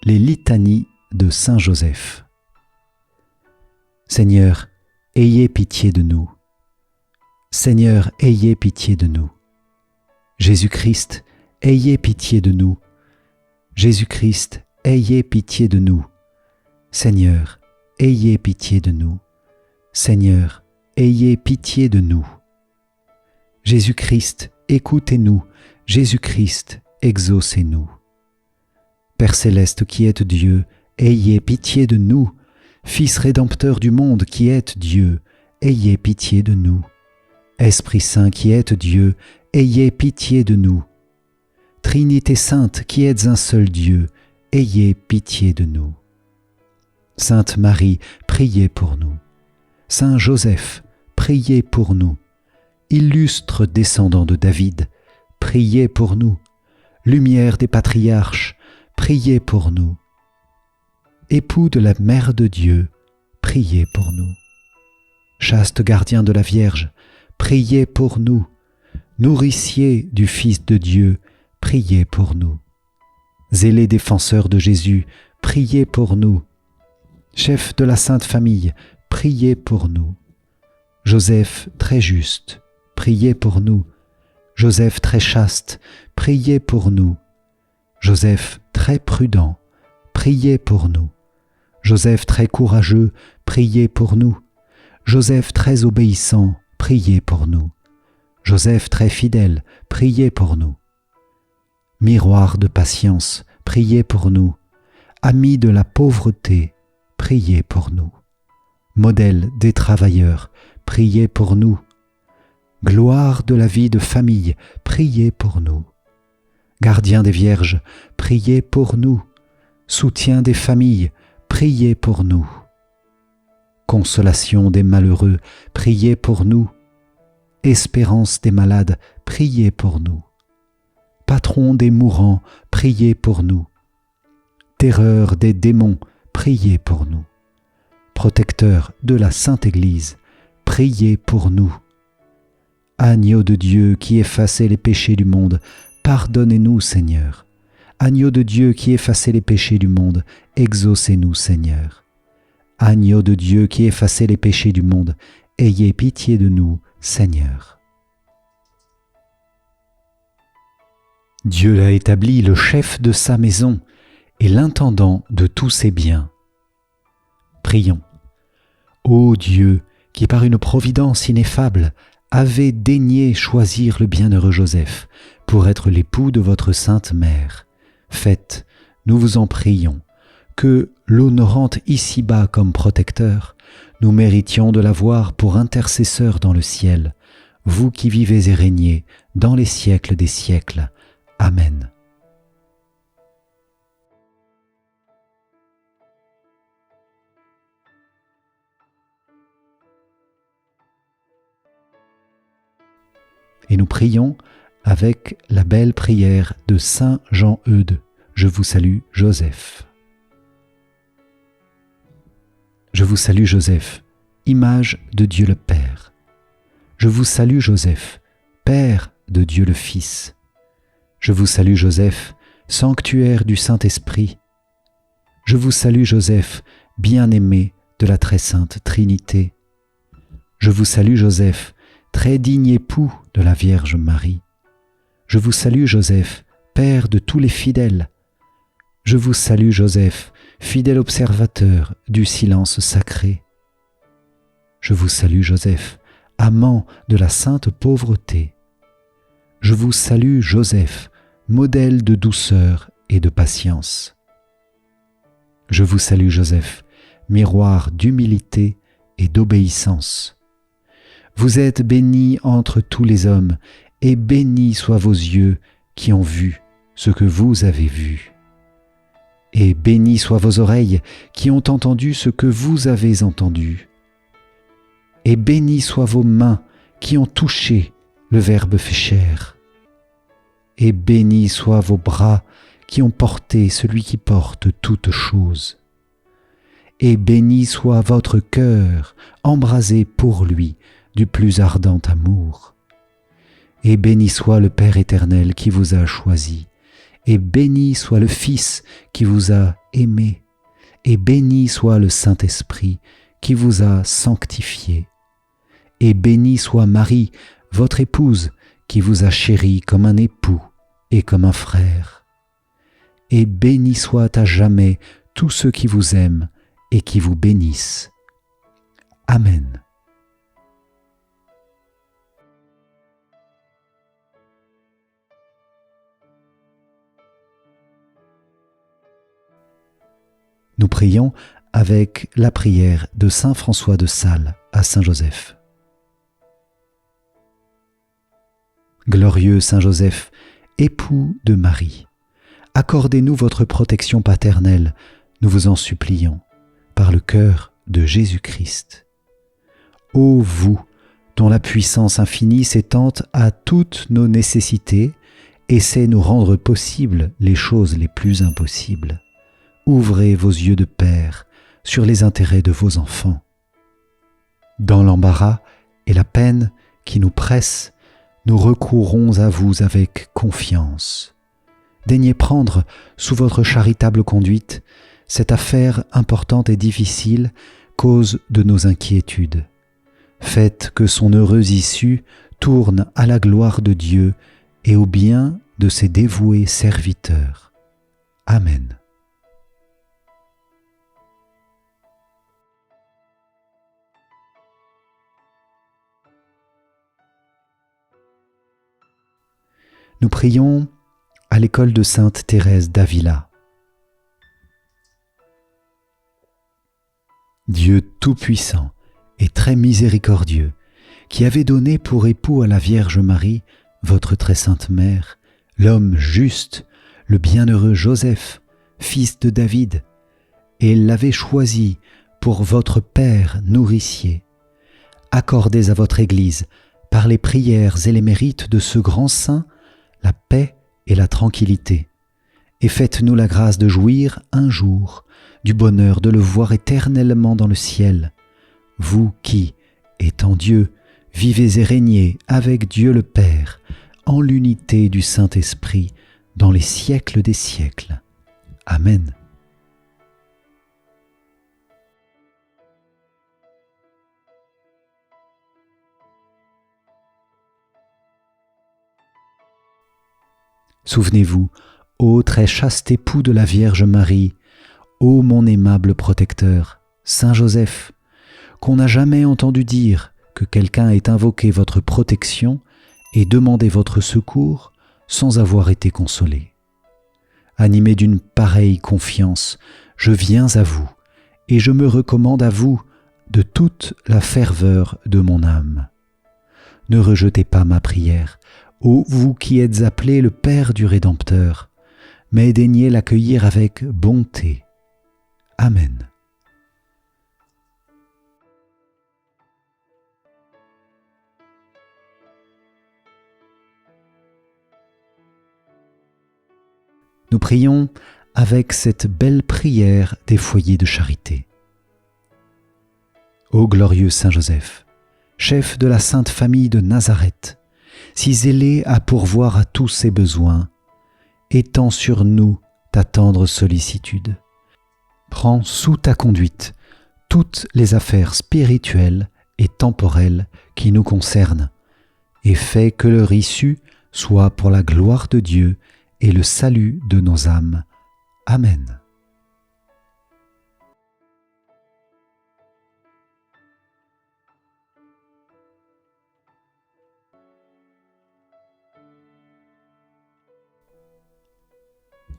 Les litanies de Saint Joseph. Seigneur, ayez pitié de nous. Seigneur, ayez pitié de nous. Jésus-Christ, ayez pitié de nous. Jésus-Christ, ayez pitié de nous. Seigneur, ayez pitié de nous. Seigneur, ayez pitié de nous. Jésus-Christ, écoutez-nous. Jésus-Christ, exaucez-nous. Père céleste qui êtes Dieu, ayez pitié de nous. Fils rédempteur du monde qui êtes Dieu, ayez pitié de nous. Esprit Saint qui êtes Dieu, ayez pitié de nous. Trinité sainte qui êtes un seul Dieu, ayez pitié de nous. Sainte Marie, priez pour nous. Saint Joseph, priez pour nous. Illustre descendant de David, priez pour nous. Lumière des patriarches, priez pour nous. Époux de la Mère de Dieu, priez pour nous. Chaste gardien de la Vierge, priez pour nous. Nourricier du Fils de Dieu, priez pour nous. Zélé défenseur de Jésus, priez pour nous. Chef de la Sainte Famille, priez pour nous. Joseph très juste, priez pour nous. Joseph très chaste, priez pour nous. Joseph très prudent, priez pour nous. Joseph très courageux, priez pour nous. Joseph très obéissant, priez pour nous. Joseph très fidèle, priez pour nous. Miroir de patience, priez pour nous. Ami de la pauvreté, priez pour nous. Modèle des travailleurs, priez pour nous. Gloire de la vie de famille, priez pour nous. Gardien des vierges, priez pour nous. Soutien des familles, priez pour nous. Consolation des malheureux, priez pour nous. Espérance des malades, priez pour nous. Patron des mourants, priez pour nous. Terreur des démons, priez pour nous. Protecteur de la Sainte Église, priez pour nous. Agneau de Dieu qui effacez les péchés du monde, pardonnez-nous, Seigneur. Agneau de Dieu qui effacez les péchés du monde, exaucez-nous, Seigneur. Agneau de Dieu qui effacez les péchés du monde, ayez pitié de nous, Seigneur. Dieu l'a établi le chef de sa maison et l'intendant de tous ses biens. Prions. Ô Dieu, qui par une providence ineffable avez daigné choisir le bienheureux Joseph pour être l'époux de votre sainte mère, faites, nous vous en prions, que, l'honorant ici-bas comme protecteur, nous méritions de l'avoir pour intercesseur dans le ciel, vous qui vivez et régnez dans les siècles des siècles. Amen. Et nous prions avec la belle prière de Saint Jean-Eudes. Je vous salue, Joseph. Je vous salue, Joseph, image de Dieu le Père. Je vous salue, Joseph, Père de Dieu le Fils. Je vous salue, Joseph, sanctuaire du Saint-Esprit. Je vous salue, Joseph, bien-aimé de la très sainte Trinité. Je vous salue, Joseph, très digne époux de la Vierge Marie. Je vous salue, Joseph, Père de tous les fidèles. Je vous salue, Joseph, fidèle observateur du silence sacré. Je vous salue, Joseph, amant de la sainte pauvreté. Je vous salue, Joseph, modèle de douceur et de patience. Je vous salue, Joseph, miroir d'humilité et d'obéissance. Vous êtes béni entre tous les hommes, et bénis soient vos yeux qui ont vu ce que vous avez vu. Et bénis soient vos oreilles qui ont entendu ce que vous avez entendu. Et bénis soient vos mains qui ont touché le Verbe fait chair. Et bénis soient vos bras qui ont porté celui qui porte toutes choses. Et béni soit votre cœur embrasé pour lui du plus ardent amour. Et béni soit le Père éternel qui vous a choisi, et béni soit le Fils qui vous a aimé, et béni soit le Saint-Esprit qui vous a sanctifié, et béni soit Marie, votre épouse, qui vous a chéri comme un époux et comme un frère. Et béni soit à jamais tous ceux qui vous aiment et qui vous bénissent. Amen. Nous prions avec la prière de Saint François de Sales à Saint Joseph. Glorieux Saint Joseph, époux de Marie, accordez-nous votre protection paternelle, nous vous en supplions, par le cœur de Jésus-Christ. Ô vous, dont la puissance infinie s'étend à toutes nos nécessités et sait nous rendre possibles les choses les plus impossibles, ouvrez vos yeux de Père sur les intérêts de vos enfants. Dans l'embarras et la peine qui nous pressent, nous recourons à vous avec confiance. Daignez prendre sous votre charitable conduite cette affaire importante et difficile, cause de nos inquiétudes. Faites que son heureuse issue tourne à la gloire de Dieu et au bien de ses dévoués serviteurs. Amen. Nous prions à l'école de Sainte Thérèse d'Avila. Dieu Tout-Puissant et très miséricordieux, qui avez donné pour époux à la Vierge Marie, votre très sainte mère, l'homme juste, le bienheureux Joseph, fils de David, et l'avez choisi pour votre Père nourricier. Accordez à votre Église, par les prières et les mérites de ce grand saint, la paix et la tranquillité, et faites-nous la grâce de jouir un jour du bonheur de le voir éternellement dans le ciel, vous qui, étant Dieu, vivez et régnez avec Dieu le Père, en l'unité du Saint-Esprit, dans les siècles des siècles. Amen. Souvenez-vous, ô très chaste époux de la Vierge Marie, ô mon aimable protecteur, Saint Joseph, qu'on n'a jamais entendu dire que quelqu'un ait invoqué votre protection et demandé votre secours sans avoir été consolé. Animé d'une pareille confiance, je viens à vous et je me recommande à vous de toute la ferveur de mon âme. Ne rejetez pas ma prière, ô vous qui êtes appelé le Père du Rédempteur, mais daignez l'accueillir avec bonté. Amen. Nous prions avec cette belle prière des foyers de charité. Ô glorieux Saint Joseph, chef de la Sainte Famille de Nazareth, si zélé à pourvoir à tous ses besoins, étends sur nous ta tendre sollicitude. Prends sous ta conduite toutes les affaires spirituelles et temporelles qui nous concernent, et fais que leur issue soit pour la gloire de Dieu et le salut de nos âmes. Amen.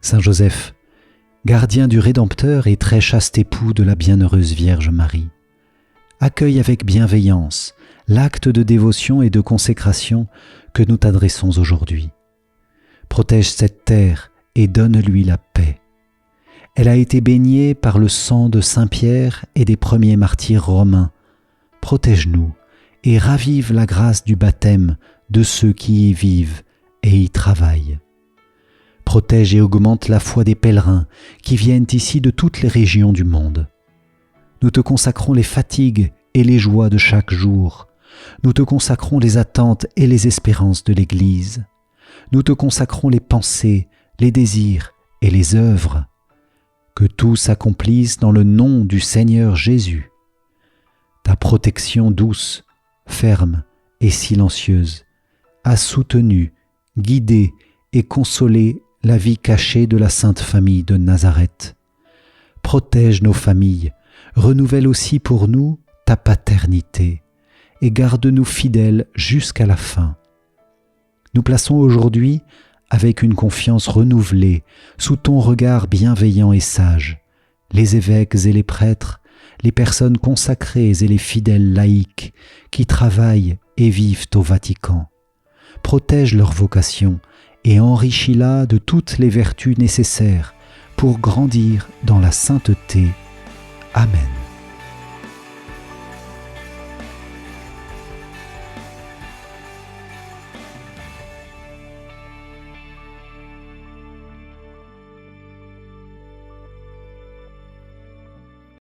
Saint Joseph, gardien du Rédempteur et très chaste époux de la bienheureuse Vierge Marie, accueille avec bienveillance l'acte de dévotion et de consécration que nous t'adressons aujourd'hui. Protège cette terre et donne-lui la paix. Elle a été baignée par le sang de Saint Pierre et des premiers martyrs romains. Protège-nous et ravive la grâce du baptême de ceux qui y vivent et y travaillent. Protège et augmente la foi des pèlerins qui viennent ici de toutes les régions du monde. Nous te consacrons les fatigues et les joies de chaque jour. Nous te consacrons les attentes et les espérances de l'Église. Nous te consacrons les pensées, les désirs et les œuvres. Que tout s'accomplisse dans le nom du Seigneur Jésus. Ta protection douce, ferme et silencieuse a soutenu, guidé et consolé la vie cachée de la Sainte Famille de Nazareth. Protège nos familles, renouvelle aussi pour nous ta paternité et garde-nous fidèles jusqu'à la fin. Nous plaçons aujourd'hui, avec une confiance renouvelée, sous ton regard bienveillant et sage, les évêques et les prêtres, les personnes consacrées et les fidèles laïcs qui travaillent et vivent au Vatican. Protège leur vocation et enrichis-la de toutes les vertus nécessaires pour grandir dans la sainteté. Amen.